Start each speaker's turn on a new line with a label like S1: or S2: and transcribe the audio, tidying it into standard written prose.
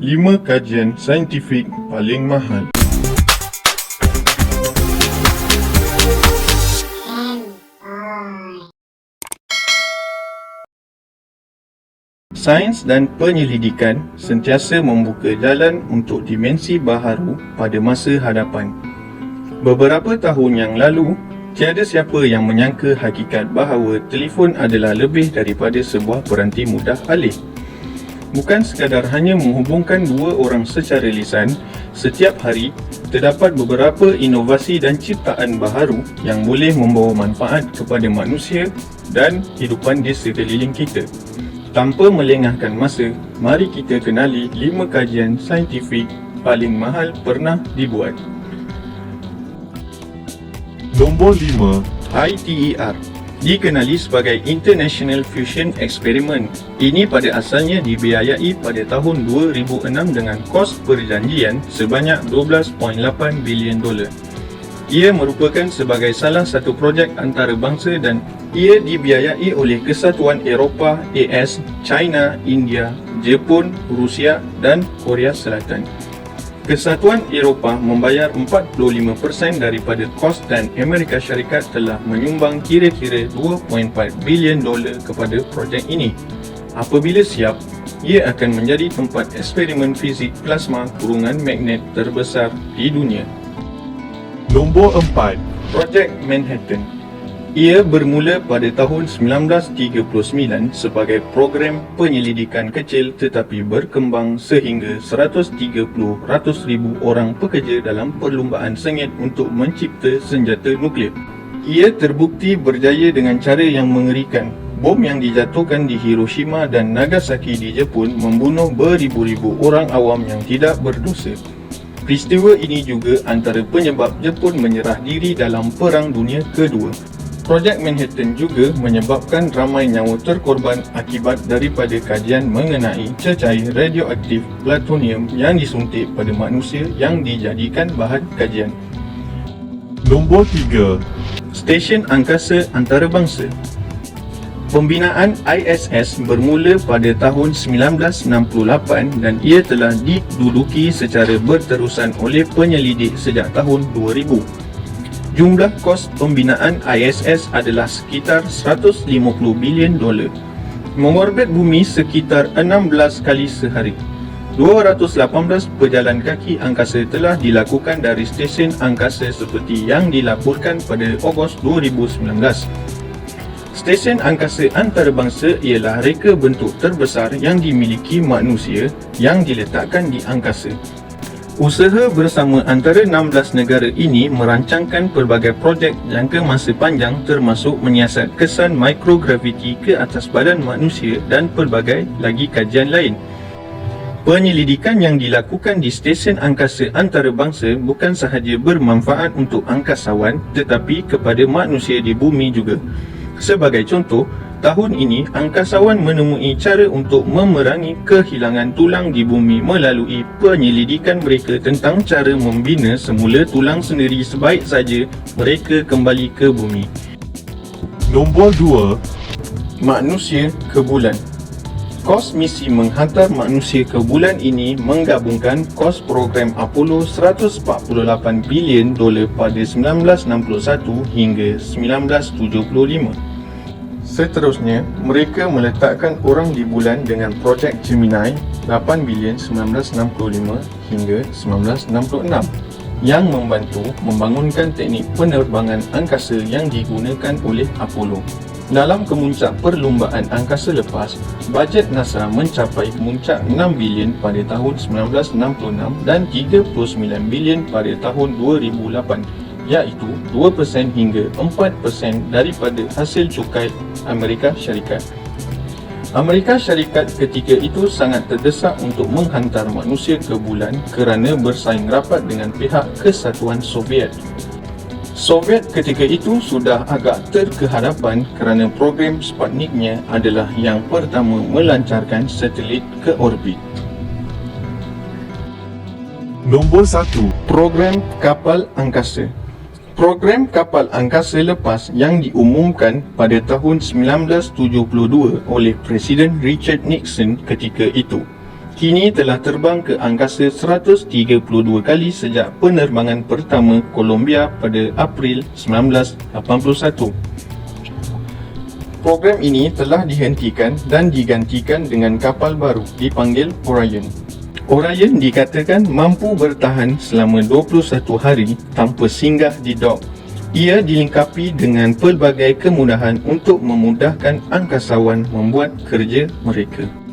S1: 5 kajian saintifik paling mahal. Sains dan penyelidikan sentiasa membuka jalan untuk dimensi baharu pada masa hadapan. Beberapa tahun yang lalu, tiada siapa yang menyangka hakikat bahawa telefon adalah lebih daripada sebuah peranti mudah alih. Bukan sekadar hanya menghubungkan dua orang secara lisan, setiap hari terdapat beberapa inovasi dan ciptaan baharu yang boleh membawa manfaat kepada manusia dan kehidupan di sekeliling kita. Tanpa melengahkan masa, mari kita kenali 5 kajian saintifik paling mahal pernah dibuat.
S2: Nombor 5.
S1: ITER dikenali sebagai International Fusion Experiment. Ini pada asalnya dibiayai pada tahun 2006 dengan kos perjanjian sebanyak $12.8 bilion. Ia merupakan sebagai salah satu projek antarabangsa dan ia dibiayai oleh Kesatuan Eropah AS, China, India, Jepun, Rusia dan Korea Selatan. Kesatuan Eropah membayar 45% daripada kos dan Amerika Syarikat telah menyumbang kira-kira $2.4 bilion kepada projek ini. Apabila siap, ia akan menjadi tempat eksperimen fizik plasma kurungan magnet terbesar di dunia.
S2: Nombor 4.
S1: Projek Manhattan. Ia bermula pada tahun 1939 sebagai program penyelidikan kecil tetapi berkembang sehingga 130,000 orang pekerja dalam perlumbaan sengit untuk mencipta senjata nuklear. Ia terbukti berjaya dengan cara yang mengerikan. Bom yang dijatuhkan di Hiroshima dan Nagasaki di Jepun membunuh beribu-ribu orang awam yang tidak berdosa. Peristiwa ini juga antara penyebab Jepun menyerah diri dalam Perang Dunia Kedua. Projek Manhattan juga menyebabkan ramai nyawa terkorban akibat daripada kajian mengenai cecair radioaktif plutonium yang disuntik pada manusia yang dijadikan bahan kajian.
S2: Nombor 3.
S1: Stesen Angkasa Antarabangsa. Pembinaan ISS bermula pada tahun 1968 dan ia telah diduduki secara berterusan oleh penyelidik sejak tahun 2000. Jumlah kos pembinaan ISS adalah sekitar $150 bilion. Mengorbit bumi sekitar 16 kali sehari. 218 pejalan kaki angkasa telah dilakukan dari stesen angkasa seperti yang dilaporkan pada Ogos 2019. Stesen angkasa antarabangsa ialah reka bentuk terbesar yang dimiliki manusia yang diletakkan di angkasa. Usaha bersama antara 16 negara ini merancangkan pelbagai projek jangka masa panjang termasuk menyiasat kesan mikrograviti ke atas badan manusia dan pelbagai lagi kajian lain. Penyelidikan yang dilakukan di stesen angkasa antarabangsa bukan sahaja bermanfaat untuk angkasawan tetapi kepada manusia di bumi juga. Sebagai contoh, tahun ini angkasawan menemui cara untuk memerangi kehilangan tulang di bumi melalui penyelidikan mereka tentang cara membina semula tulang sendiri sebaik saja mereka kembali ke bumi.
S2: Nombor 2.
S1: Manusia ke bulan. Kos misi menghantar manusia ke bulan ini menggabungkan kos program Apollo $148 bilion pada 1961 hingga 1975. Seterusnya, mereka meletakkan orang di bulan dengan projek Gemini 8 bilion 1965 hingga 1966 yang membantu membangunkan teknik penerbangan angkasa yang digunakan oleh Apollo. Dalam kemuncak perlumbaan angkasa lepas, bajet NASA mencapai kemuncak 6 bilion pada tahun 1966 dan 39 bilion pada tahun 2008. Iaitu 2% hingga 4% daripada hasil cukai Amerika Syarikat. Amerika Syarikat ketika itu sangat terdesak untuk menghantar manusia ke bulan kerana bersaing rapat dengan pihak Kesatuan Soviet. Soviet ketika itu sudah agak terkehadapan kerana program Sputniknya adalah yang pertama melancarkan satelit ke orbit.
S2: Nombor 1.
S1: Program kapal angkasa. Program kapal angkasa lepas yang diumumkan pada tahun 1972 oleh Presiden Richard Nixon ketika itu kini telah terbang ke angkasa 132 kali sejak penerbangan pertama Columbia pada April 1981. Program ini telah dihentikan dan digantikan dengan kapal baru dipanggil Orion. Orion dikatakan mampu bertahan selama 21 hari tanpa singgah di dok. Ia dilengkapi dengan pelbagai kemudahan untuk memudahkan angkasawan membuat kerja mereka.